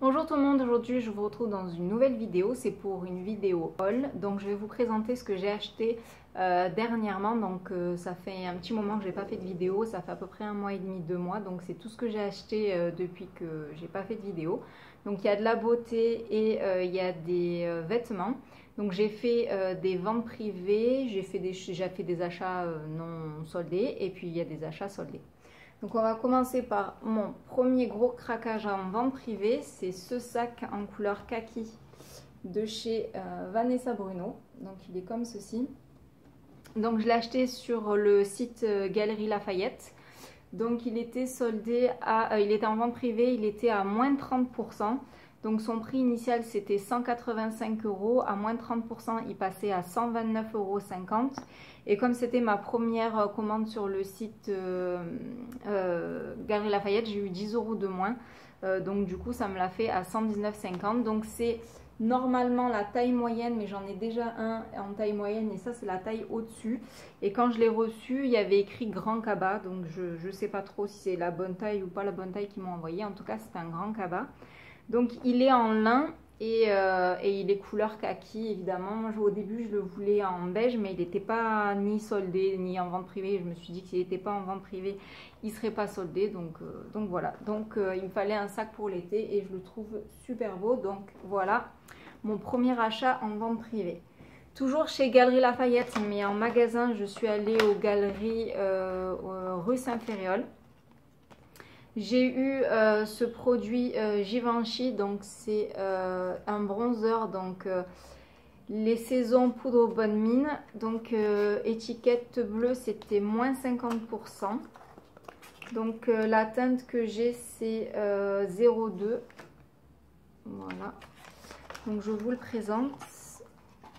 Bonjour tout le monde, aujourd'hui je vous retrouve dans une nouvelle vidéo, c'est pour une vidéo haul. Donc je vais vous présenter ce que j'ai acheté dernièrement, donc ça fait un petit moment que j'ai pas fait de vidéo, ça fait à peu près 1 mois et demi, 2 mois, donc c'est tout ce que j'ai acheté depuis que j'ai pas fait de vidéo. Donc il y a de la beauté et il y a des vêtements. Donc j'ai fait des ventes privées, j'ai fait des achats non soldés et puis il y a des achats soldés. Donc on va commencer par mon premier gros craquage en vente privée, c'est ce sac en couleur kaki de chez Vanessa Bruno. Donc il est comme ceci. Donc je l'ai acheté sur le site Galeries Lafayette. Donc il était soldé à, il était en vente privée, il était à moins de 30%. Donc son prix initial c'était 185 €, à moins de 30% il passait à 129,50 €. Et comme c'était ma première commande sur le site Galeries Lafayette, j'ai eu 10 € de moins. Donc du coup ça me l'a fait à 119,50 €. Donc c'est normalement la taille moyenne, mais j'en ai déjà un en taille moyenne et ça c'est la taille au-dessus. Et quand je l'ai reçu, il y avait écrit grand cabas, donc je ne sais pas trop si c'est la bonne taille ou pas la bonne taille qu'ils m'ont envoyé. En tout cas c'est un grand cabas. Donc il est en lin et il est couleur kaki évidemment. Moi au début je le voulais en beige, mais il n'était pas ni soldé ni en vente privée. Je me suis dit que s'il n'était pas en vente privée, il ne serait pas soldé. Donc voilà. Donc il me fallait un sac pour l'été et je le trouve super beau. Donc voilà mon premier achat en vente privée. Toujours chez Galeries Lafayette, mais en magasin, je suis allée aux Galeries rue Saint-Ferréol. J'ai eu ce produit Givenchy, donc c'est un bronzer, donc les saisons poudre bonne mine, donc étiquette bleue c'était moins 50%. Donc la teinte que j'ai c'est 02, voilà. Donc je vous le présente,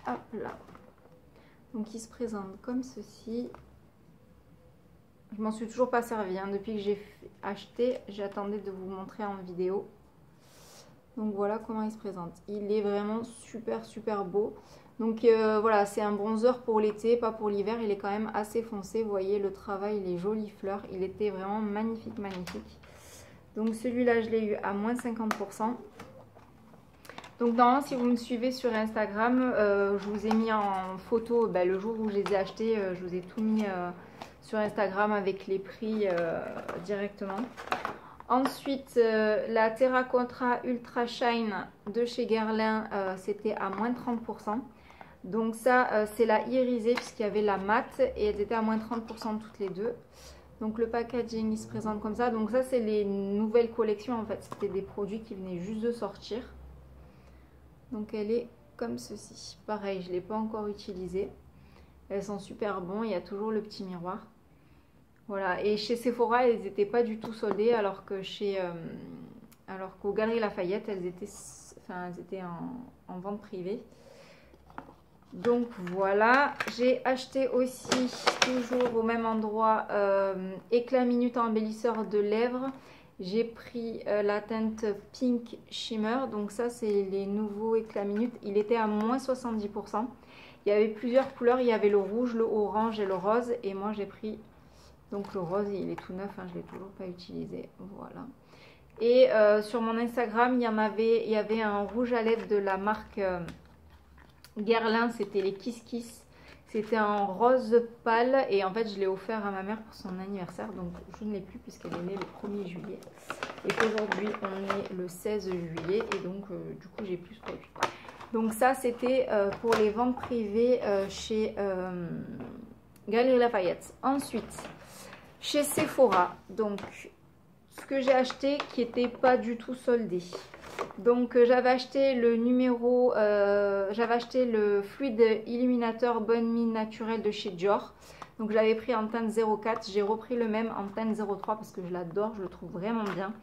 hop là. Donc il se présente comme ceci. Je m'en suis toujours pas servi, hein. Depuis que j'ai acheté, j'attendais de vous montrer en vidéo. Donc voilà comment il se présente. Il est vraiment super beau. Donc voilà, c'est un bronzer pour l'été, pas pour l'hiver. Il est quand même assez foncé. Vous voyez le travail, les jolies fleurs. Il était vraiment magnifique. Donc celui-là, je l'ai eu à moins 50%. Donc normalement, si vous me suivez sur Instagram, je vous ai mis en photo le jour où je les ai achetés. Je vous ai tout mis sur Instagram avec les prix directement. Ensuite, la Terracotta Ultra Shine de chez Guerlain, c'était à moins de 30%. Donc ça, c'est la irisée puisqu'il y avait la mat et elles étaient à moins de 30% toutes les deux. Donc le packaging, il se présente comme ça. Donc ça, c'est les nouvelles collections en fait. C'était des produits qui venaient juste de sortir. Donc elle est comme ceci. Pareil, je ne l'ai pas encore utilisée. Elles sont super bonnes. Il y a toujours le petit miroir. Voilà. Et chez Sephora, elles n'étaient pas du tout soldées, alors que alors qu'aux Galeries Lafayette, elles étaient en vente privée. Donc voilà. J'ai acheté aussi, toujours au même endroit, éclat minute embellisseur de lèvres. J'ai pris la teinte Pink Shimmer. Donc ça, c'est les nouveaux éclats minute. Il était à moins 70%. Il y avait plusieurs couleurs. Il y avait le rouge, le orange et le rose. Et moi, j'ai pris donc le rose, il est tout neuf. Hein, je ne l'ai toujours pas utilisé. Voilà. Et sur mon Instagram, il y avait un rouge à lèvres de la marque Guerlain. C'était les Kiss Kiss. C'était en rose pâle et en fait je l'ai offert à ma mère pour son anniversaire, donc je ne l'ai plus puisqu'elle est née le 1er juillet et qu'aujourd'hui on est le 16 juillet et donc du coup j'ai plus ce produit. Donc ça c'était pour les ventes privées chez Galeries Lafayette. Ensuite chez Sephora, donc ce que j'ai acheté qui n'était pas du tout soldé. Donc j'avais acheté le numéro, j'avais acheté le fluide illuminateur bonne mine naturelle de chez Dior. Donc je l'avais pris en teinte 04, j'ai repris le même en teinte 03 parce que je l'adore, je le trouve vraiment bien.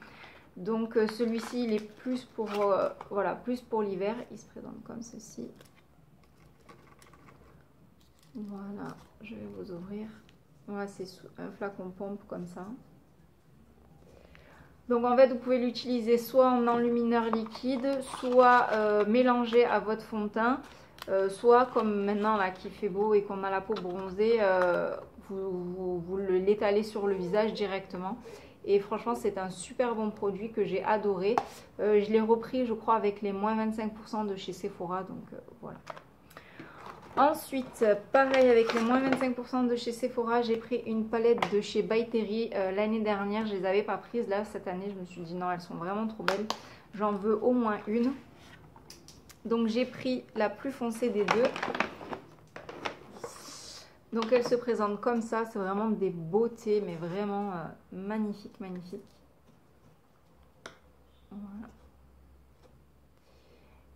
Donc celui-ci il est plus pour voilà, plus pour l'hiver, il se présente comme ceci. Voilà, je vais vous ouvrir. Voilà, c'est un flacon pompe comme ça. Donc en fait vous pouvez l'utiliser soit en enlumineur liquide, soit mélangé à votre fond de teint, soit comme maintenant là qu'il fait beau et qu'on a la peau bronzée, vous l'étalez sur le visage directement Et franchement, c'est un super bon produit que j'ai adoré. Je l'ai repris, je crois, avec les moins 25% de chez Sephora. Donc voilà. Ensuite, pareil avec les moins 25% de chez Sephora, j'ai pris une palette de chez By Terry. L'année dernière, je ne les avais pas prises. Là, cette année, je me suis dit non, elles sont vraiment trop belles. J'en veux au moins une. Donc, j'ai pris la plus foncée des deux. Donc, elle se présente comme ça. C'est vraiment des beautés, mais vraiment magnifique, magnifique. Voilà.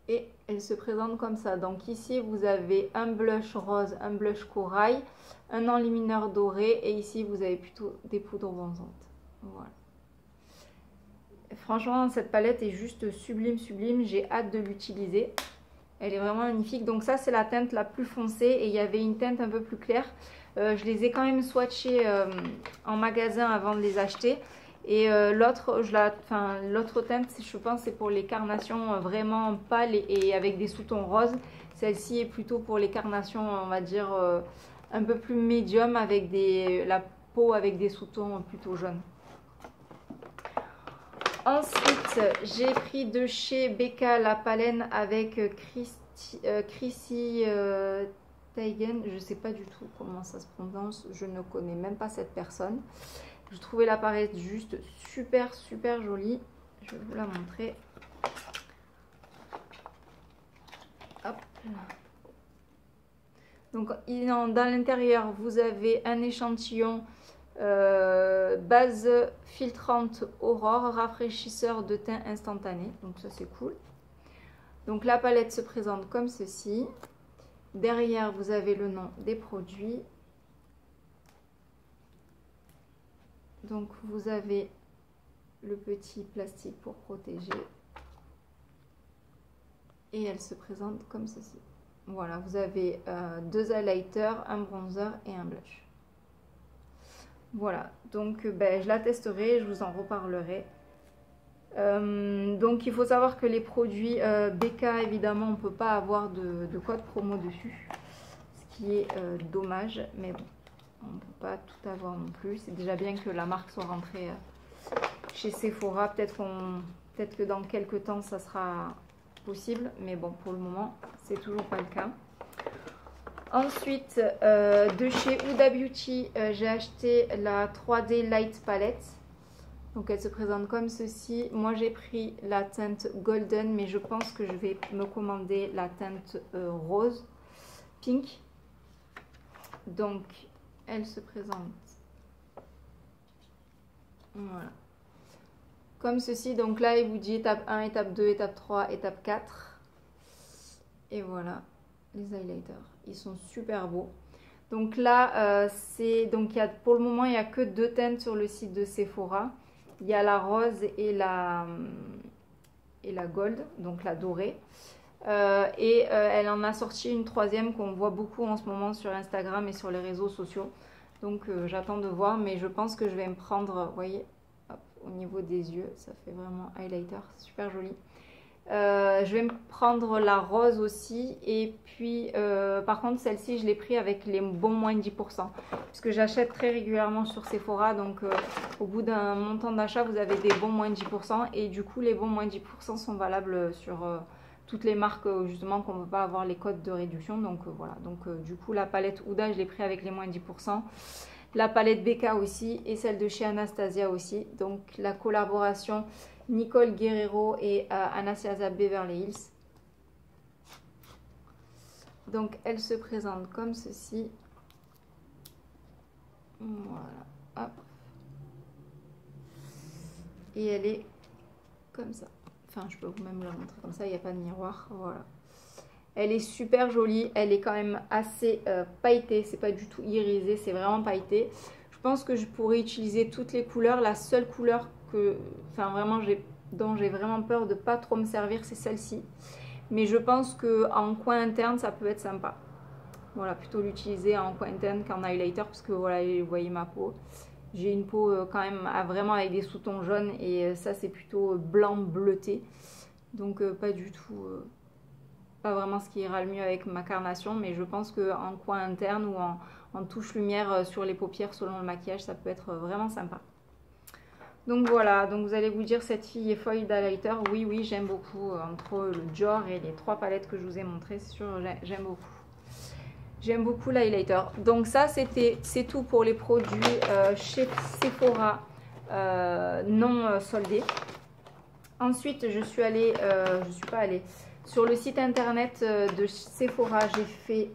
Et elle se présente comme ça. Donc ici, vous avez un blush rose, un blush corail, un enlumineur doré. Et ici, vous avez plutôt des poudres bronzantes. Voilà. Franchement, cette palette est juste sublime, sublime. J'ai hâte de l'utiliser. Elle est vraiment magnifique. Donc ça, c'est la teinte la plus foncée. Et il y avait une teinte un peu plus claire. Je les ai quand même swatchées en magasin avant de les acheter. Et l'autre teinte, je pense, c'est pour les carnations vraiment pâles et avec des sous-tons roses. Celle-ci est plutôt pour les carnations, on va dire, un peu plus médium, avec la peau avec des sous-tons plutôt jaunes. Ensuite, j'ai pris de chez Becca la Palen avec Chrissy Teigen. Je ne sais pas du tout comment ça se prononce. Je ne connais même pas cette personne. Je trouvais la palette juste super, super jolie. Je vais vous la montrer. Hop. Donc, dans l'intérieur, vous avez un échantillon base filtrante Aurore, rafraîchisseur de teint instantané. Donc, ça, c'est cool. Donc, la palette se présente comme ceci. Derrière, vous avez le nom des produits. Donc vous avez le petit plastique pour protéger. Et elle se présente comme ceci. Voilà, vous avez deux highlighters, un bronzer et un blush. Voilà, donc je la testerai, je vous en reparlerai. Donc il faut savoir que les produits Becca, évidemment, on ne peut pas avoir de code promo dessus. Ce qui est dommage, mais bon. On ne peut pas tout avoir non plus. C'est déjà bien que la marque soit rentrée chez Sephora. Peut-être que dans quelques temps, ça sera possible. Mais bon, pour le moment, c'est toujours pas le cas. Ensuite, de chez Huda Beauty, j'ai acheté la 3D Light Palette. Donc, elle se présente comme ceci. Moi, j'ai pris la teinte Golden, mais je pense que je vais me commander la teinte rose, pink. Donc, elle se présente voilà comme ceci. Donc là, il vous dit étape 1, étape 2, étape 3, étape 4. Et voilà les highlighters. Ils sont super beaux. Donc là, pour le moment, il n'y a que deux teintes sur le site de Sephora. Il y a la rose et la gold, donc la dorée. Elle en a sorti une troisième qu'on voit beaucoup en ce moment sur Instagram et sur les réseaux sociaux. Donc j'attends de voir, mais je pense que je vais me prendre, vous voyez, hop, au niveau des yeux, ça fait vraiment highlighter, super joli. Je vais me prendre la rose aussi, et puis par contre celle-ci je l'ai pris avec les bons moins 10%, puisque j'achète très régulièrement sur Sephora, donc au bout d'un montant d'achat vous avez des bons moins 10%, et du coup les bons moins 10% sont valables sur toutes les marques justement qu'on ne peut pas avoir les codes de réduction. Donc voilà, donc du coup la palette Huda je l'ai pris avec les moins 10%, la palette Becca aussi, et celle de chez Anastasia aussi. Donc la collaboration Nicole Guerrero et Anastasia Beverly Hills. Donc elle se présente comme ceci. Voilà, hop. Et elle est comme ça. Enfin, je peux vous même la montrer comme ça, il n'y a pas de miroir. Voilà. Elle est super jolie. Elle est quand même assez pailletée. C'est pas du tout irisé, c'est vraiment pailleté. Je pense que je pourrais utiliser toutes les couleurs. La seule couleur dont j'ai vraiment peur de pas trop me servir, c'est celle-ci. Mais je pense qu'en coin interne, ça peut être sympa. Voilà, plutôt l'utiliser en coin interne qu'en highlighter, parce que voilà, vous voyez ma peau. J'ai une peau quand même vraiment avec des sous-tons jaunes, et ça c'est plutôt blanc bleuté. Donc pas du tout, pas vraiment ce qui ira le mieux avec ma carnation, mais je pense qu'en coin interne ou en touche lumière sur les paupières selon le maquillage, ça peut être vraiment sympa. Donc voilà, donc vous allez vous dire cette fille est folle d'highlighter. Oui, oui, j'aime beaucoup. Entre le Dior et les 3 palettes que je vous ai montrées, c'est sûr, j'aime beaucoup. J'aime beaucoup l'highlighter. Donc ça, c'est tout pour les produits chez Sephora non soldés. Ensuite, je suis pas allée sur le site internet de Sephora. J'ai fait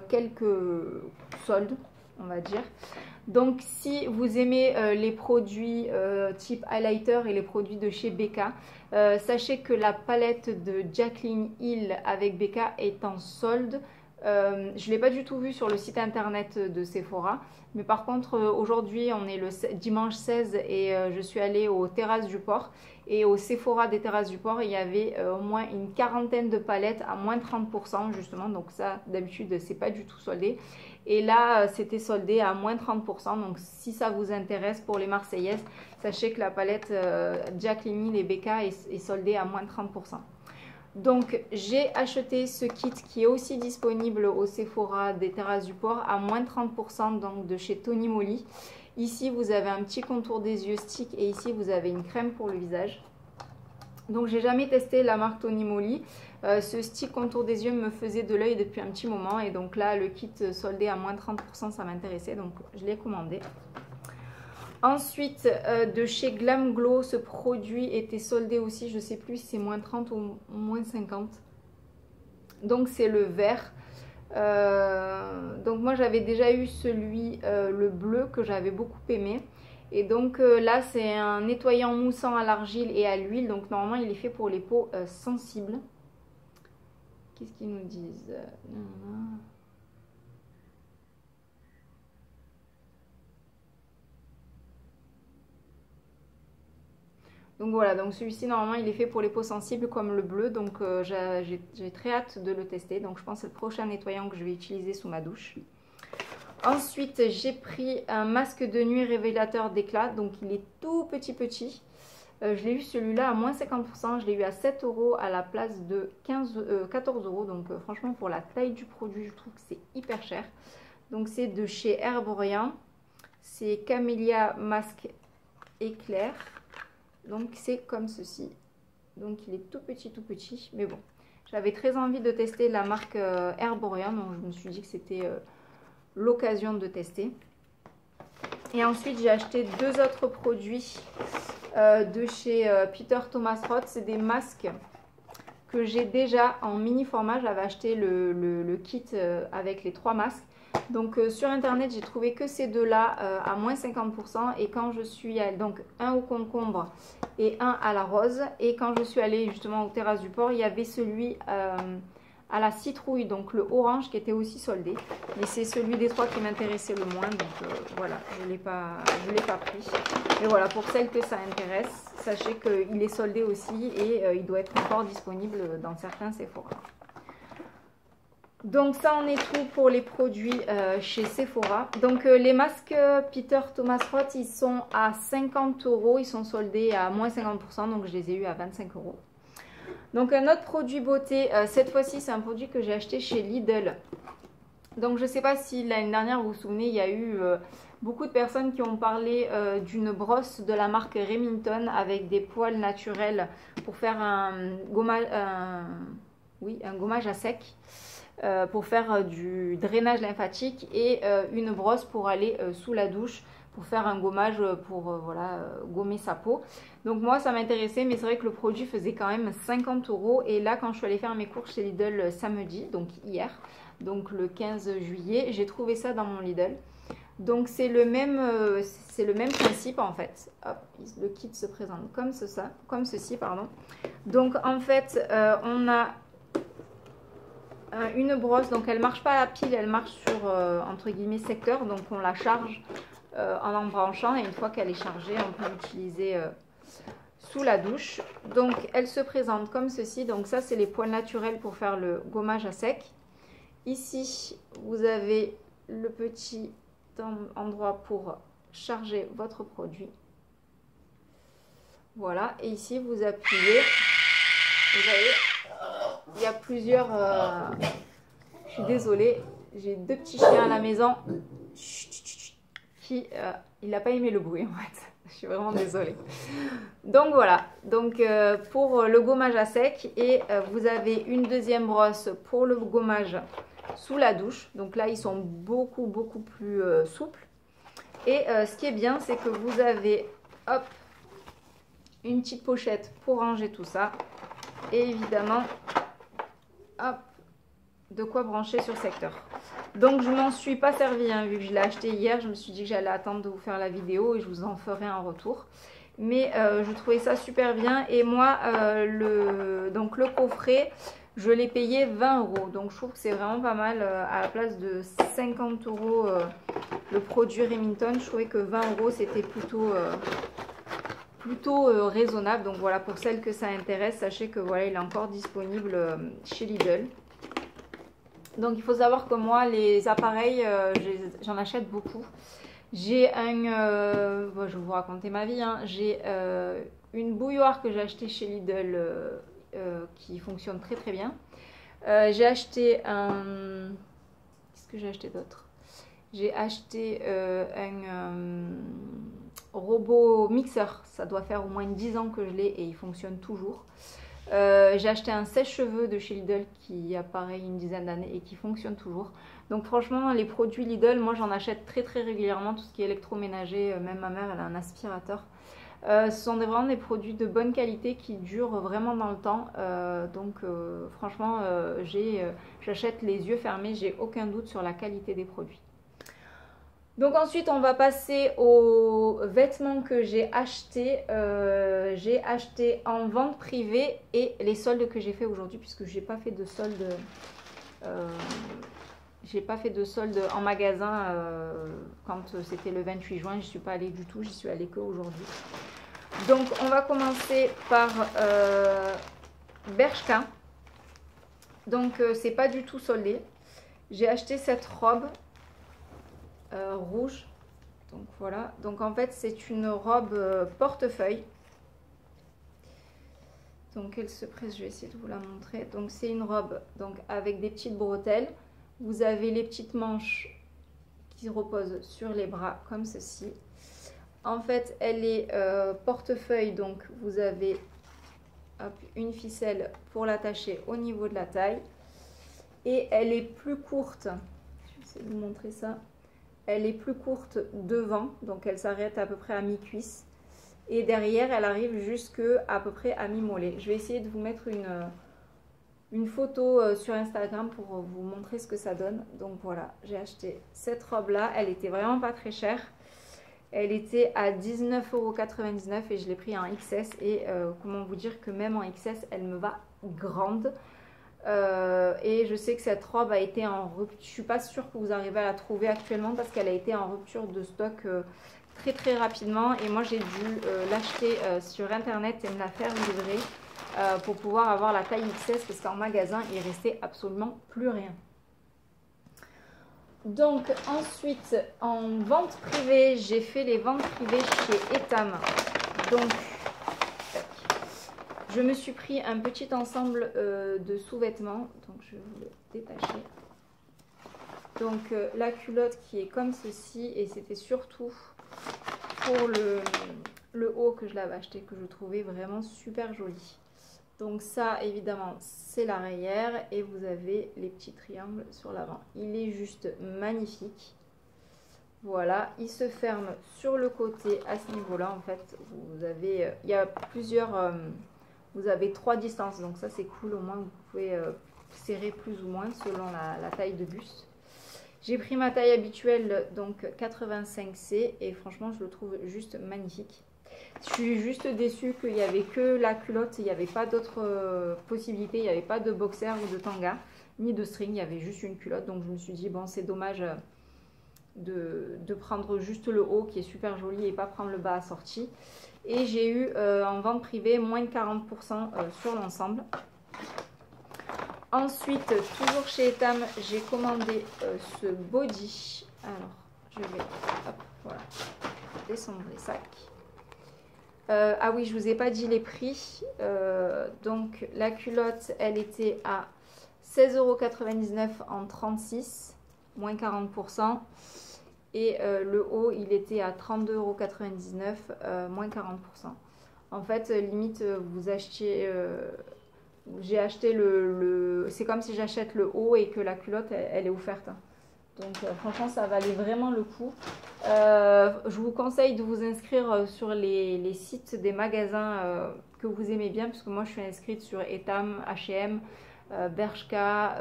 quelques soldes, on va dire. Donc si vous aimez les produits type highlighter et les produits de chez Becca, sachez que la palette de Jaclyn Hill avec Becca est en solde. Je ne l'ai pas du tout vu sur le site internet de Sephora, mais par contre aujourd'hui on est le dimanche 16 et je suis allée aux Terrasses du Port, et au Sephora des Terrasses du Port il y avait au moins une quarantaine de palettes à moins 30% justement, donc ça d'habitude c'est pas du tout soldé, et là c'était soldé à moins 30%, donc si ça vous intéresse pour les Marseillaises, sachez que la palette Jaclyn Hill et Becca est soldée à moins 30%. Donc j'ai acheté ce kit qui est aussi disponible au Sephora des Terrasses du Port à moins 30%, donc de chez Tony Moly. Ici vous avez un petit contour des yeux stick et ici vous avez une crème pour le visage. Donc j'ai jamais testé la marque Tony Moly. Ce stick contour des yeux me faisait de l'œil depuis un petit moment, et donc là le kit soldé à moins 30% ça m'intéressait, donc je l'ai commandé. Ensuite, de chez Glam Glow, ce produit était soldé aussi, je ne sais plus si c'est moins 30 ou moins 50. Donc c'est le vert. Donc moi j'avais déjà eu celui, le bleu, que j'avais beaucoup aimé. Et donc là c'est un nettoyant moussant à l'argile et à l'huile. Donc normalement il est fait pour les peaux sensibles. Qu'est-ce qu'ils nous disent? Donc voilà, donc celui-ci normalement il est fait pour les peaux sensibles comme le bleu, donc j'ai très hâte de le tester. Donc je pense que c'est le prochain nettoyant que je vais utiliser sous ma douche. Ensuite j'ai pris un masque de nuit révélateur d'éclat, donc il est tout petit. Je l'ai eu celui-là à moins 50%, je l'ai eu à 7 € à la place de 14 €. Donc franchement pour la taille du produit je trouve que c'est hyper cher. Donc c'est de chez Herborian, c'est Camellia Masque Éclair. Donc c'est comme ceci. Donc il est tout petit, mais bon. J'avais très envie de tester la marque Herborian, donc je me suis dit que c'était l'occasion de tester. Et ensuite j'ai acheté 2 autres produits de chez Peter Thomas Roth. C'est des masques que j'ai déjà en mini format. J'avais acheté le kit avec les 3 masques. Donc sur internet j'ai trouvé que ces deux-là à moins 50%, et quand je suis allée, donc un au concombre et un à la rose, et quand je suis allée justement aux Terrasses du Port il y avait celui à la citrouille, donc le orange, qui était aussi soldé, mais c'est celui des 3 qui m'intéressait le moins, donc voilà, je l'ai pas pris. Et voilà, pour celles que ça intéresse, sachez qu'il est soldé aussi, et il doit être encore disponible dans certains Sephora. Donc ça en est tout pour les produits chez Sephora. Donc les masques Peter Thomas Roth, ils sont à 50 €, ils sont soldés à moins 50%, donc je les ai eu à 25 €. Donc un autre produit beauté, cette fois-ci c'est un produit que j'ai acheté chez Lidl. Donc je ne sais pas si l'année dernière vous vous souvenez, il y a eu beaucoup de personnes qui ont parlé d'une brosse de la marque Remington avec des poils naturels pour faire un gommage à sec. Pour faire du drainage lymphatique, et une brosse pour aller sous la douche pour faire un gommage pour gommer sa peau. Donc moi ça m'intéressait, mais c'est vrai que le produit faisait quand même 50 €, et là quand je suis allée faire mes courses chez Lidl samedi, donc hier, donc le 15 juillet, j'ai trouvé ça dans mon Lidl. Donc c'est le même principe en fait. Hop, le kit se présente comme ceci, pardon. Donc en fait on a une brosse, donc elle marche pas à la pile, elle marche sur entre guillemets secteur, donc on la charge en branchant, et une fois qu'elle est chargée on peut l'utiliser sous la douche. Donc elle se présente comme ceci. Donc ça c'est les poils naturels pour faire le gommage à sec. Ici vous avez le petit endroit pour charger votre produit, voilà, et ici vous appuyez, vous voyez. Il y a plusieurs... je suis désolée, j'ai 2 petits chiens à la maison qui... il n'a pas aimé le bruit en fait. Je suis vraiment désolée. Donc voilà, donc pour le gommage à sec, et vous avez une deuxième brosse pour le gommage sous la douche. Donc là, ils sont beaucoup plus souples. Et ce qui est bien, c'est que vous avez, hop, une petite pochette pour ranger tout ça. Et évidemment, hop, de quoi brancher sur secteur. Donc je m'en suis pas servi, hein, vu que je l'ai acheté hier. Je me suis dit que j'allais attendre de vous faire la vidéo et je vous en ferai un retour. Mais je trouvais ça super bien. Et moi, donc le coffret, je l'ai payé 20 €. Donc je trouve que c'est vraiment pas mal. À la place de 50 € le produit Remington, je trouvais que 20 € c'était plutôt raisonnable. Donc voilà, pour celles que ça intéresse, sachez que voilà, il est encore disponible chez Lidl. Donc il faut savoir que moi, les appareils, j'en achète beaucoup. J'ai bon, je vais vous raconter ma vie, hein. J'ai une bouilloire que j'ai achetée chez Lidl qui fonctionne très bien. J'ai acheté un... Qu'est-ce que j'ai acheté d'autre? J'ai acheté un robot mixeur. Ça doit faire au moins 10 ans que je l'ai et il fonctionne toujours. J'ai acheté un sèche-cheveux de chez Lidl qui a pareil une dizaine d'années et qui fonctionne toujours. Donc franchement, les produits Lidl, moi j'en achète très régulièrement, tout ce qui est électroménager. Même ma mère, elle a un aspirateur. Ce sont vraiment des produits de bonne qualité qui durent vraiment dans le temps. Franchement, j'achète les yeux fermés, j'ai aucun doute sur la qualité des produits. Donc ensuite, on va passer aux vêtements que j'ai achetés. J'ai acheté en vente privée et les soldes que j'ai fait aujourd'hui, puisque j'ai pas fait de soldes. J'ai pas fait de soldes en magasin quand c'était le 28 juin. Je suis pas allée du tout, j'y suis allée que aujourd'hui. Donc on va commencer par Bershka. Donc c'est pas du tout soldé. J'ai acheté cette robe. Rouge, donc voilà, donc en fait c'est une robe portefeuille, donc elle se presse, je vais essayer de vous la montrer. Donc c'est une robe donc avec des petites bretelles, vous avez les petites manches qui reposent sur les bras comme ceci. En fait elle est portefeuille, donc vous avez hop, une ficelle pour l'attacher au niveau de la taille, et elle est plus courte, je vais essayer de vous montrer ça. Elle est plus courte devant, donc elle s'arrête à peu près à mi-cuisse. Et derrière, elle arrive jusque à peu près à mi-mollet. Je vais essayer de vous mettre une photo sur Instagram pour vous montrer ce que ça donne. Donc voilà, j'ai acheté cette robe-là. Elle était vraiment pas très chère. Elle était à 19,99 € et je l'ai pris en XS. Et comment vous dire que même en XS, elle me va grande. Et je sais que cette robe a été en rupture. Je suis pas sûre que vous arrivez à la trouver actuellement parce qu'elle a été en rupture de stock très rapidement. Et moi j'ai dû l'acheter sur internet et me la faire livrer pour pouvoir avoir la taille XS parce qu'en magasin il restait absolument plus rien. Donc ensuite en vente privée, j'ai fait les ventes privées chez Etam. Donc je me suis pris un petit ensemble de sous-vêtements, donc je vais vous le détacher. Donc la culotte qui est comme ceci, et c'était surtout pour le haut que je l'avais acheté, que je trouvais vraiment super joli. Donc ça évidemment c'est l'arrière et vous avez les petits triangles sur l'avant. Il est juste magnifique. Voilà, il se ferme sur le côté à ce niveau-là en fait. Vous avez, il y a plusieurs... vous avez 3 distances, donc ça c'est cool, au moins vous pouvez serrer plus ou moins selon la taille de buste. J'ai pris ma taille habituelle, donc 85C, et franchement je le trouve juste magnifique. Je suis juste déçue qu'il n'y avait que la culotte, il n'y avait pas d'autres possibilités, il n'y avait pas de boxer ou de tanga, ni de string, il y avait juste une culotte, donc je me suis dit bon c'est dommage de prendre juste le haut qui est super joli et pas prendre le bas assorti. Et j'ai eu en vente privée moins de 40% sur l'ensemble. Ensuite, toujours chez Etam, j'ai commandé ce body. Alors, je vais hop, voilà, descendre les sacs. Ah oui, je vous ai pas dit les prix. Donc, la culotte, elle était à 16,99 € en 36, moins 40%. Et le haut, il était à 32,99 €, moins 40%. En fait, limite, vous achetiez... j'ai acheté c'est comme si j'achète le haut et que la culotte, elle est offerte. Donc franchement, ça valait vraiment le coup. Je vous conseille de vous inscrire sur les sites des magasins que vous aimez bien, parce que moi, je suis inscrite sur Etam, H&M, Bershka,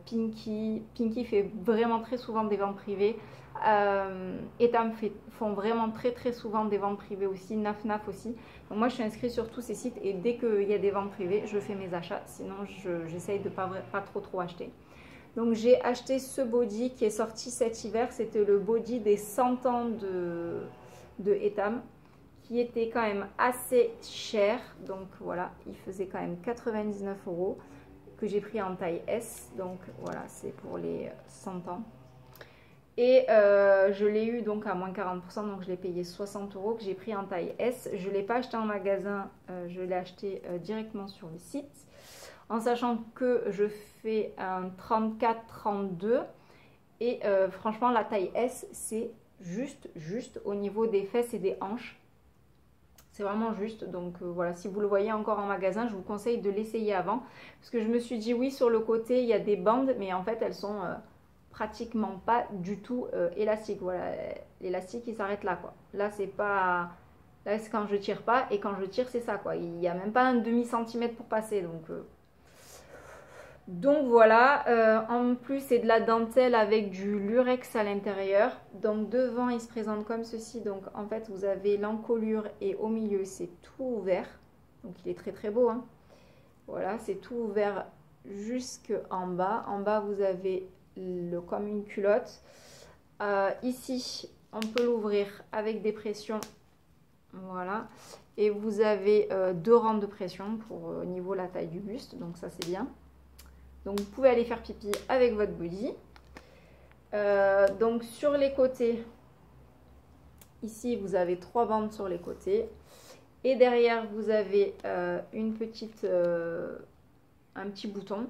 Pinky. Pinky fait vraiment très souvent des ventes privées. Etam font vraiment très souvent des ventes privées aussi, Naf Naf aussi. Donc moi je suis inscrite sur tous ces sites et dès qu'il y a des ventes privées, je fais mes achats. Sinon j'essaye de pas trop acheter. Donc j'ai acheté ce body qui est sorti cet hiver. C'était le body des 100 ans de Etam, qui était quand même assez cher. Donc voilà, il faisait quand même 99 €, que j'ai pris en taille S. Donc voilà, c'est pour les 100 ans. Et je l'ai eu donc à moins 40%, donc je l'ai payé 60 € que j'ai pris en taille S. Je ne l'ai pas acheté en magasin, je l'ai acheté directement sur le site. En sachant que je fais un 34-32. Et franchement, la taille S, c'est juste au niveau des fesses et des hanches. C'est vraiment juste. Donc voilà, si vous le voyez encore en magasin, je vous conseille de l'essayer avant. Parce que je me suis dit, oui, sur le côté, il y a des bandes, mais en fait, elles sont... pratiquement pas du tout élastique. Voilà, l'élastique il s'arrête là quoi. Là c'est pas, là c'est quand je tire pas, et quand je tire c'est ça quoi. Il n'y a même pas un demi-centimètre pour passer, donc voilà. En plus c'est de la dentelle avec du lurex à l'intérieur. Donc devant il se présente comme ceci. Donc en fait vous avez l'encolure et au milieu c'est tout ouvert. Donc il est très beau hein. Voilà, c'est tout ouvert jusqu'en bas. En bas vous avez comme une culotte. Ici on peut l'ouvrir avec des pressions, voilà, et vous avez 2 rangs de pression pour au niveau la taille du buste, donc ça c'est bien. Donc vous pouvez aller faire pipi avec votre body. Donc sur les côtés, ici vous avez 3 bandes sur les côtés, et derrière vous avez un petit bouton,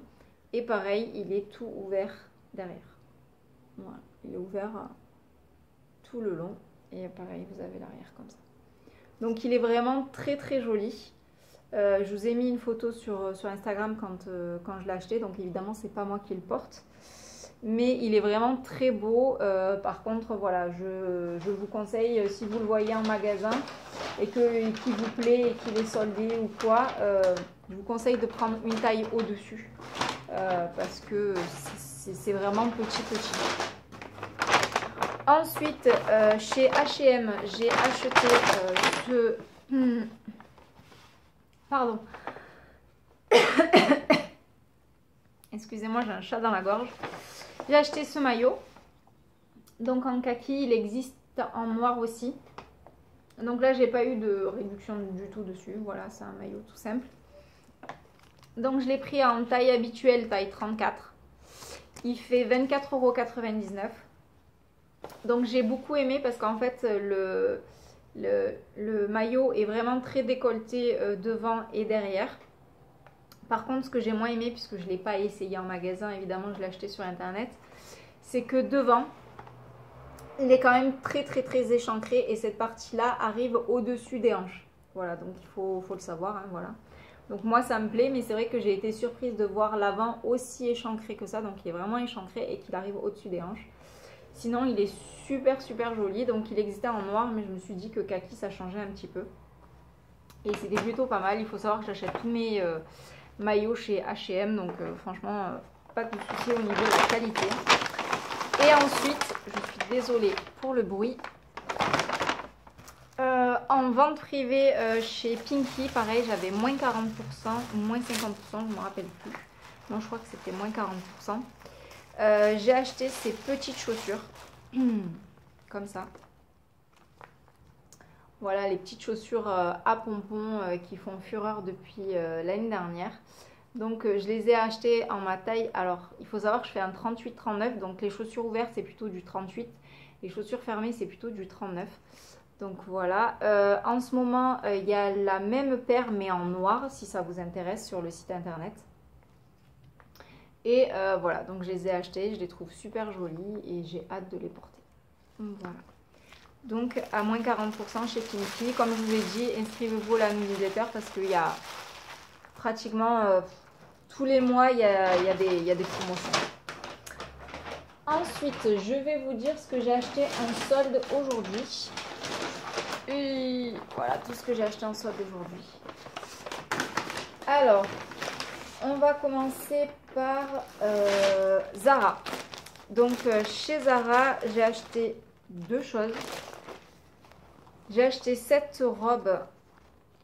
et pareil il est tout ouvert derrière. Voilà, il est ouvert tout le long, et pareil vous avez l'arrière comme ça. Donc il est vraiment très joli. Je vous ai mis une photo sur Instagram quand je l'ai acheté, donc évidemment c'est pas moi qui le porte, mais il est vraiment très beau. Par contre voilà, je vous conseille, si vous le voyez en magasin et qu'il vous plaît et qu'il est soldé ou quoi, je vous conseille de prendre une taille au-dessus, parce que c'est vraiment petit. Ensuite, chez H&M, j'ai acheté Pardon. Excusez-moi, j'ai un chat dans la gorge. J'ai acheté ce maillot. Donc en kaki, il existe en noir aussi. Donc là, j'ai pas eu de réduction du tout dessus. Voilà, c'est un maillot tout simple. Donc je l'ai pris en taille habituelle, taille 34. Il fait 24,99 €. Donc j'ai beaucoup aimé parce qu'en fait le maillot est vraiment très décolleté devant et derrière. Par contre, ce que j'ai moins aimé, puisque je ne l'ai pas essayé en magasin, évidemment je l'ai acheté sur internet, c'est que devant il est quand même très échancré, et cette partie là arrive au-dessus des hanches. Voilà, donc il faut le savoir hein, voilà. Donc moi ça me plaît, mais c'est vrai que j'ai été surprise de voir l'avant aussi échancré que ça. Donc il est vraiment échancré et qu'il arrive au-dessus des hanches. Sinon il est super joli. Donc il existait en noir, mais je me suis dit que kaki ça changeait un petit peu. Et c'était plutôt pas mal. Il faut savoir que j'achète tous mes maillots chez H&M. Donc franchement, pas de souci au niveau de la qualité. Et ensuite, je suis désolée pour le bruit. En vente privée chez Pinky, pareil, j'avais moins 40% ou moins 50%, je ne me rappelle plus. Non, je crois que c'était moins 40%. J'ai acheté ces petites chaussures, comme ça. Voilà, les petites chaussures à pompons qui font fureur depuis l'année dernière. Donc je les ai achetées en ma taille. Alors, il faut savoir que je fais un 38-39, donc les chaussures ouvertes, c'est plutôt du 38. Les chaussures fermées, c'est plutôt du 39. Donc voilà, en ce moment, il y a la même paire, mais en noir, si ça vous intéresse, sur le site internet. Et voilà, donc je les ai achetées, je les trouve super jolies et j'ai hâte de les porter. Voilà. Donc à moins 40% chez Kinky. Comme je vous ai dit, inscrivez-vous à la newsletter parce qu'il y a pratiquement tous les mois, il y a des promotions. Ensuite, je vais vous dire ce que j'ai acheté en solde aujourd'hui. Et voilà tout ce que j'ai acheté en solde aujourd'hui. Alors, on va commencer par Zara. Donc, chez Zara, j'ai acheté deux choses. J'ai acheté cette robe.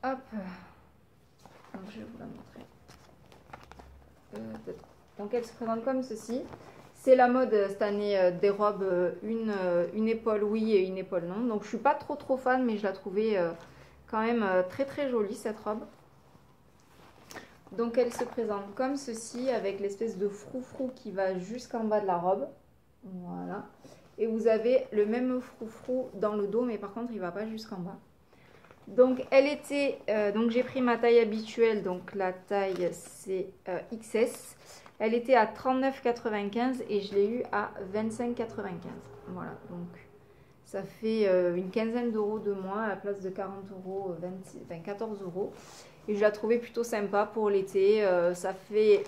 Hop. Donc, je vais vous la montrer. Donc, elle se présente comme ceci. C'est la mode cette année des robes, une épaule oui et une épaule non. Donc, je suis pas trop fan, mais je la trouvais quand même très jolie cette robe. Donc, elle se présente comme ceci avec l'espèce de froufrou qui va jusqu'en bas de la robe. Voilà. Et vous avez le même froufrou dans le dos, mais par contre, il ne va pas jusqu'en bas. Donc, elle était... donc, j'ai pris ma taille habituelle. Donc, la taille, c'est XS. Elle était à 39,95 et je l'ai eu à 25,95. Voilà. Donc, ça fait une quinzaine d'euros de moins à la place de 40 euros, 14 euros. Et je la trouvais plutôt sympa pour l'été. Ça fait...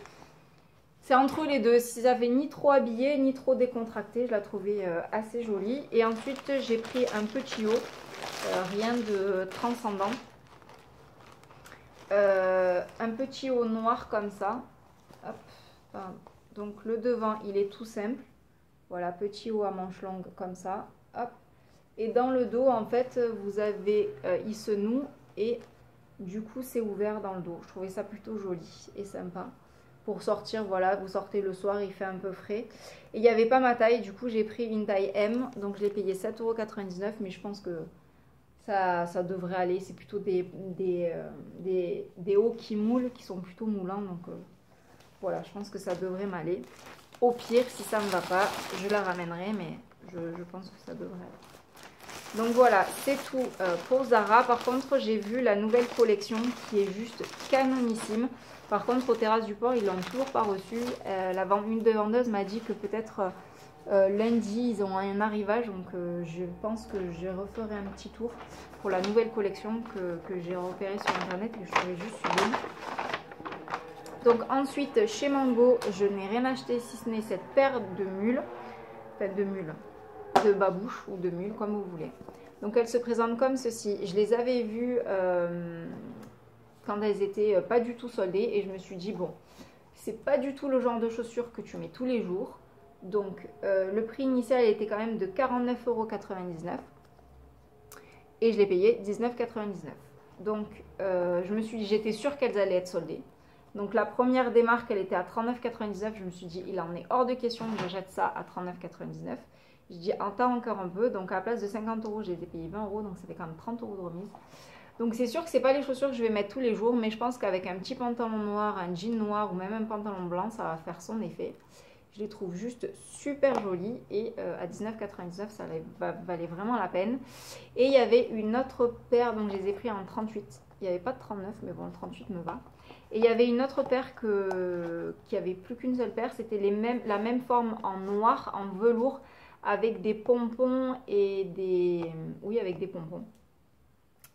C'est entre les deux. Si ça fait ni trop habillé, ni trop décontracté, je la trouvais assez jolie. Et ensuite, j'ai pris un petit haut. Rien de transcendant. Un petit haut noir comme ça. Hop. Pardon. Donc, le devant, il est tout simple. Voilà, petit haut à manches longues comme ça. Hop. Et dans le dos, en fait, vous avez... il se noue et... Du coup, c'est ouvert dans le dos. Je trouvais ça plutôt joli et sympa. Pour sortir, voilà, vous sortez le soir, il fait un peu frais. Et il n'y avait pas ma taille, du coup, j'ai pris une taille M. Donc, je l'ai payé 7,99 €, mais je pense que ça devrait aller. C'est plutôt des hauts qui moulent, qui sont plutôt moulants. Donc, voilà, je pense que ça devrait m'aller. Au pire, si ça ne me va pas, je la ramènerai, mais je pense que ça devrait aller. Donc voilà, c'est tout pour Zara. Par contre, j'ai vu la nouvelle collection qui est juste canonissime. Par contre, au Terrasses du Port, ils l'ont toujours pas reçu. Une des vendeuses m'a dit que peut-être lundi, ils ont un arrivage. Donc je pense que je referai un petit tour pour la nouvelle collection que j'ai repérée sur Internet et que je trouvais juste sublime. Donc ensuite, chez Mango, je n'ai rien acheté si ce n'est cette paire de mules. Enfin, de babouche ou de mule, comme vous voulez. Donc elles se présentent comme ceci. Je les avais vues quand elles étaient pas du tout soldées et je me suis dit bon, c'est pas du tout le genre de chaussures que tu mets tous les jours. Donc le prix initial était quand même de 49,99 € et je l'ai payé 19,99 €. Donc je me suis dit, j'étais sûre qu'elles allaient être soldées. Donc la première des marques, elle était à 39,99 €. Je me suis dit, il en est hors de question que j'achète ça à 39,99 €. Je dis, attends encore un peu. Donc, à la place de 50 €, j'ai payé 20 €. Donc, ça fait quand même 30 € de remise. Donc, c'est sûr que ce n'est pas les chaussures que je vais mettre tous les jours. Mais je pense qu'avec un petit pantalon noir, un jean noir ou même un pantalon blanc, ça va faire son effet. Je les trouve juste super jolies. Et à 19,99 €, ça valait vraiment la peine. Et il y avait une autre paire. Donc, je les ai pris en 38. Il n'y avait pas de 39, mais bon, le 38 me va. Et il y avait une autre paire qui avait plus qu'une seule paire. C'était la même forme en noir, en velours, avec des pompons et des... Oui, avec des pompons.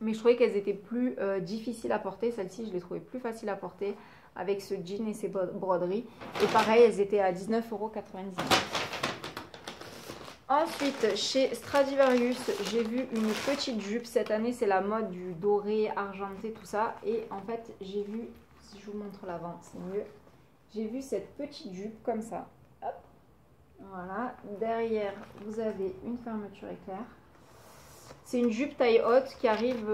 Mais je trouvais qu'elles étaient plus difficiles à porter. Celle-ci, je les trouvais plus faciles à porter avec ce jean et ces broderies. Et pareil, elles étaient à 19,99 €. Ensuite, chez Stradivarius, j'ai vu une petite jupe. Cette année, c'est la mode du doré, argenté, tout ça. Et en fait, j'ai vu, si je vous montre l'avant, c'est mieux. J'ai vu cette petite jupe comme ça. Hop. Voilà. Derrière, vous avez une fermeture éclair. C'est une jupe taille haute qui arrive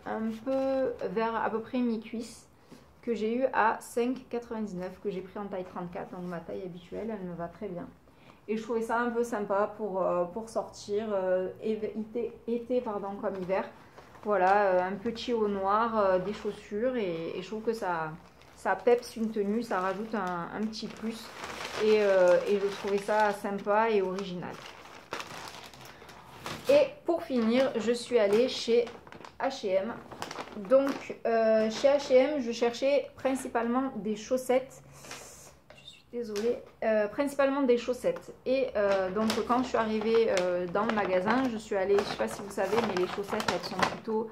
un peu vers à peu près mi-cuisse. Que j'ai eu à 5,99 €, que j'ai pris en taille 34. Donc ma taille habituelle, elle me va très bien. Et je trouvais ça un peu sympa pour sortir, été comme hiver. Voilà, un petit haut noir, des chaussures et je trouve que ça peps une tenue, ça rajoute un petit plus. Et je trouvais ça sympa et original. Et pour finir, je suis allée chez H&M. Donc, chez H&M, je cherchais principalement des chaussettes. Je suis désolée, principalement des chaussettes. Et donc quand je suis arrivée dans le magasin, je suis allée, je ne sais pas si vous savez, mais les chaussettes, elles sont plutôt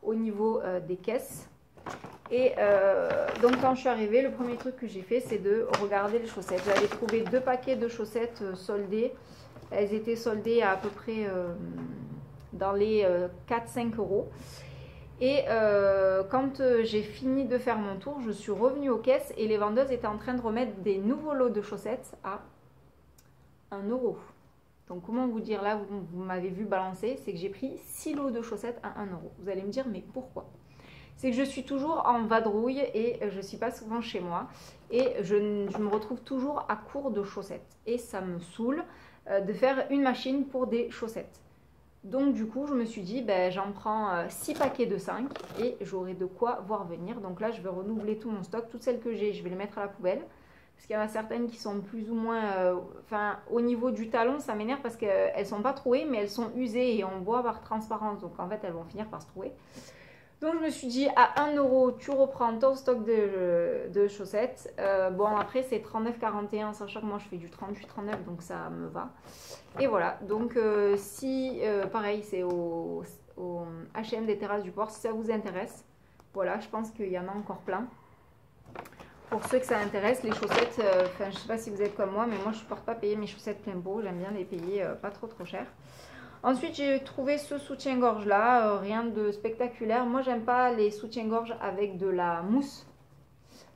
au niveau des caisses. Et donc quand je suis arrivée, le premier truc que j'ai fait, c'est de regarder les chaussettes. J'avais trouvé 2 paquets de chaussettes soldées. Elles étaient soldées à peu près dans les 4-5 euros. Et quand j'ai fini de faire mon tour, je suis revenue aux caisses et les vendeuses étaient en train de remettre des nouveaux lots de chaussettes à 1 euro. Donc comment vous dire, là, vous m'avez vu balancer, c'est que j'ai pris 6 lots de chaussettes à 1 euro. Vous allez me dire, mais pourquoi? C'est que je suis toujours en vadrouille et je ne suis pas souvent chez moi. Et je me retrouve toujours à court de chaussettes. Et ça me saoule de faire une machine pour des chaussettes. Donc du coup, je me suis dit, ben, j'en prends 6 paquets de 5 et j'aurai de quoi voir venir. Donc là, je vais renouveler tout mon stock. Toutes celles que j'ai, je vais les mettre à la poubelle. Parce qu'il y en a certaines qui sont plus ou moins... Enfin, au niveau du talon, ça m'énerve parce qu'elles ne sont pas trouées, mais elles sont usées et on voit par transparence. Donc en fait, elles vont finir par se trouver. Donc je me suis dit, à 1 euro, tu reprends ton stock de chaussettes. Bon, après, c'est 39,41, sachant que moi, je fais du 38,39, donc ça me va. Et voilà, donc si, pareil, c'est au H&M des Terrasses du Port, si ça vous intéresse. Voilà, je pense qu'il y en a encore plein. Pour ceux que ça intéresse, les chaussettes, enfin, je sais pas si vous êtes comme moi, mais moi, je ne supporte pas payer mes chaussettes plein pot. J'aime bien les payer pas trop cher. Ensuite, j'ai trouvé ce soutien-gorge là, rien de spectaculaire. Moi, j'aime pas les soutiens-gorge avec de la mousse.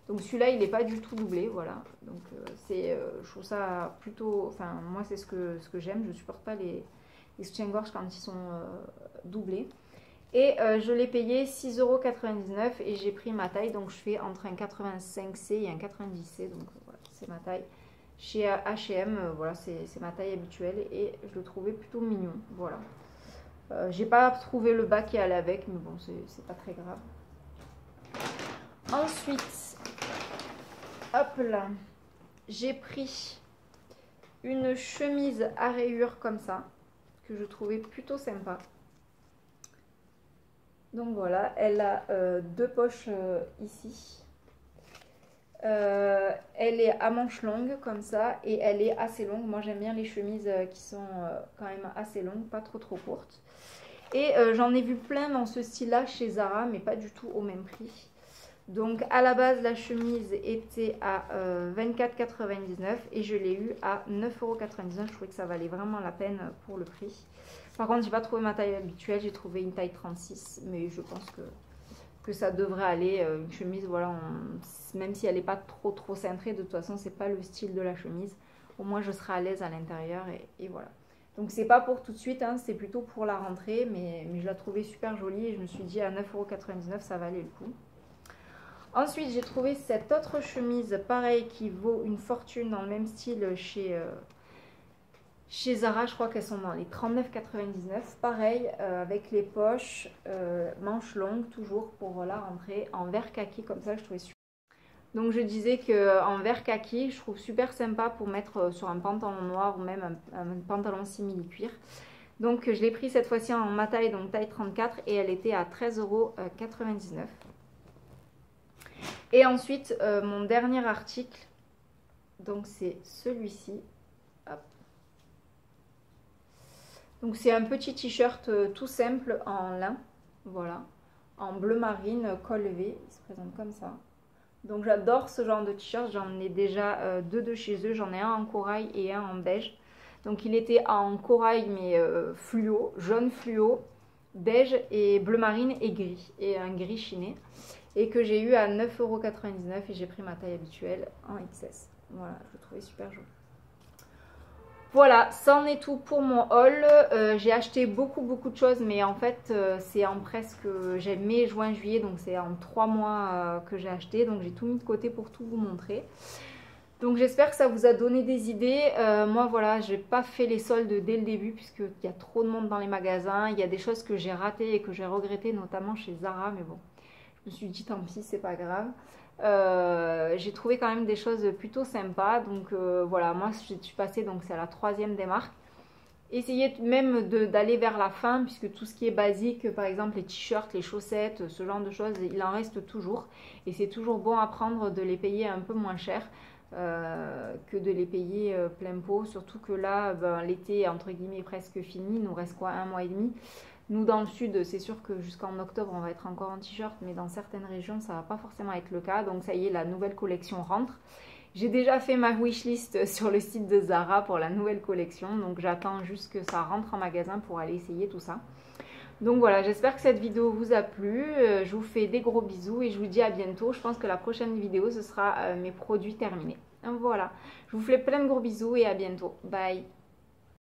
Donc celui-là, il n'est pas du tout doublé, voilà. Donc je trouve ça plutôt... Enfin, moi, c'est ce que j'aime. Je ne supporte pas les soutiens-gorge quand ils sont doublés. Et je l'ai payé 6,99 € et j'ai pris ma taille. Donc je fais entre un 85C et un 90C. Donc voilà, c'est ma taille. Chez H&M, voilà, c'est ma taille habituelle et je le trouvais plutôt mignon, voilà. J'ai pas trouvé le bas qui allait avec, mais bon, c'est pas très grave. Ensuite, hop là, j'ai pris une chemise à rayures comme ça, que je trouvais plutôt sympa. Donc voilà, elle a 2 poches ici. Elle est à manches longues comme ça et elle est assez longue. Moi j'aime bien les chemises qui sont quand même assez longues, pas trop courtes. Et j'en ai vu plein dans ce style là chez Zara, mais pas du tout au même prix. Donc à la base la chemise était à 24,99 et je l'ai eu à 9,99 €. Je trouvais que ça valait vraiment la peine pour le prix. Par contre j'ai pas trouvé ma taille habituelle, j'ai trouvé une taille 36, mais je pense que ça devrait aller. Une chemise, voilà, même si elle n'est pas trop cintrée, de toute façon c'est pas le style de la chemise. Au moins je serai à l'aise à l'intérieur et voilà. Donc c'est pas pour tout de suite, hein, c'est plutôt pour la rentrée, mais je la trouvais super jolie et je me suis dit à 9,99 € ça valait le coup. Ensuite j'ai trouvé cette autre chemise, pareil, qui vaut une fortune dans le même style chez Zara. Je crois qu'elles sont dans les 39,99. Pareil, avec les poches, manches longues, toujours pour la rentrée, en vert kaki, comme ça, je trouvais super. Donc je disais qu'en vert kaki, je trouve super sympa pour mettre sur un pantalon noir ou même un pantalon simili-cuir. Donc je l'ai pris cette fois-ci en ma taille, donc taille 34, et elle était à 13,99 €. Et ensuite, mon dernier article, donc c'est celui-ci. Donc c'est un petit t-shirt tout simple en lin, voilà, en bleu marine, col V, il se présente comme ça. Donc j'adore ce genre de t-shirt, j'en ai déjà 2 de chez eux, j'en ai un en corail et un en beige. Donc il était en corail mais fluo, jaune fluo, beige et bleu marine et gris, et un gris chiné. Et que j'ai eu à 9,99 € et j'ai pris ma taille habituelle en XS. Voilà, je le trouvais super joli. Voilà, ça en est tout pour mon haul. J'ai acheté beaucoup de choses, mais en fait c'est en presque mai, juin, juillet, donc c'est en 3 mois que j'ai acheté. Donc j'ai tout mis de côté pour tout vous montrer. Donc j'espère que ça vous a donné des idées. Moi voilà, j'ai pas fait les soldes dès le début puisqu'il y a trop de monde dans les magasins. Il y a des choses que j'ai ratées et que j'ai regrettées, notamment chez Zara, mais bon, je me suis dit tant pis, c'est pas grave. J'ai trouvé quand même des choses plutôt sympas, donc voilà, moi je suis passée, donc c'est à la 3e des marques. Essayez même d'aller vers la fin, puisque tout ce qui est basique, par exemple les t-shirts, les chaussettes, ce genre de choses, il en reste toujours, et c'est toujours bon à prendre de les payer un peu moins cher. que de les payer plein pot. Surtout que là, ben, l'été entre guillemets est presque fini. Il nous reste quoi, 1 mois et demi. Nous dans le sud, c'est sûr que jusqu'en octobre, on va être encore en t-shirt, mais dans certaines régions, ça va pas forcément être le cas. Donc ça y est, la nouvelle collection rentre. J'ai déjà fait ma wishlist sur le site de Zara pour la nouvelle collection. Donc j'attends juste que ça rentre en magasin pour aller essayer tout ça. Donc voilà, j'espère que cette vidéo vous a plu. Je vous fais des gros bisous et je vous dis à bientôt. Je pense que la prochaine vidéo, ce sera mes produits terminés. Voilà, je vous fais plein de gros bisous et à bientôt. Bye!